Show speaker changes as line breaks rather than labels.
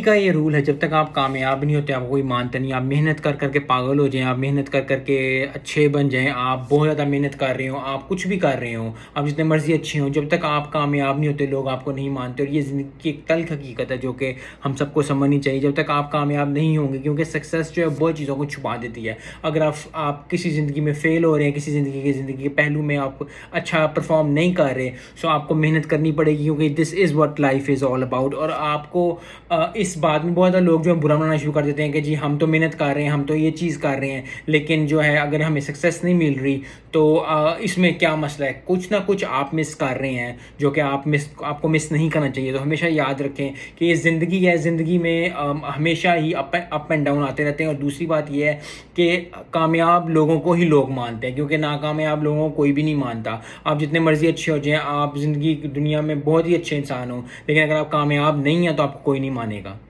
کا یہ رول ہے، جب تک آپ کامیاب نہیں ہوتے آپ کو کوئی مانتا نہیں. آپ محنت کر کر کے پاگل ہو جائیں، آپ محنت کر کر کے اچھے بن جائیں، آپ بہت زیادہ محنت کر رہے ہوں، آپ کچھ بھی کر رہے ہوں، آپ جتنے مرضی اچھے ہوں، جب تک آپ کامیاب نہیں ہوتے لوگ آپ کو نہیں مانتے. اور یہ زندگی کی ایک تلخ حقیقت ہے جو کہ ہم سب کو سمجھنی چاہیے. جب تک آپ کامیاب نہیں ہوں گے، کیونکہ سکسیس جو ہے بہت چیزوں کو چھپا دیتی ہے. اگر آپ کسی زندگی میں فیل ہو رہے ہیں، کسی زندگی کے پہلو میں آپ اچھا پرفارم نہیں کر رہے، سو آپ کو محنت کرنی پڑے گی، کیونکہ this is what life is all about. اور آپ کو اس بات میں بہت زیادہ لوگ جو ہیں برا منانا شروع کر دیتے ہیں کہ جی ہم تو محنت کر رہے ہیں، ہم تو یہ چیز کر رہے ہیں، لیکن جو ہے اگر ہمیں سکسیس نہیں مل رہی تو اس میں کیا مسئلہ ہے. کچھ نہ کچھ آپ مس کر رہے ہیں جو کہ آپ کو مس نہیں کرنا چاہیے. تو ہمیشہ یاد رکھیں کہ یہ زندگی ہے، زندگی میں ہمیشہ ہی اپ اینڈ ڈاؤن آتے رہتے ہیں. اور دوسری بات یہ ہے کہ کامیاب لوگوں کو ہی لوگ مانتے ہیں، کیونکہ ناکامیاب لوگوں کو کوئی بھی نہیں مانتا. آپ جتنے مرضی اچھے ہو جائیں، آپ زندگی کی دنیا میں بہت ہی اچھے انسان ہوں، لیکن اگر آپ کامیاب نہیں ہیں تو آپ کو کوئی نہیں مانے گا.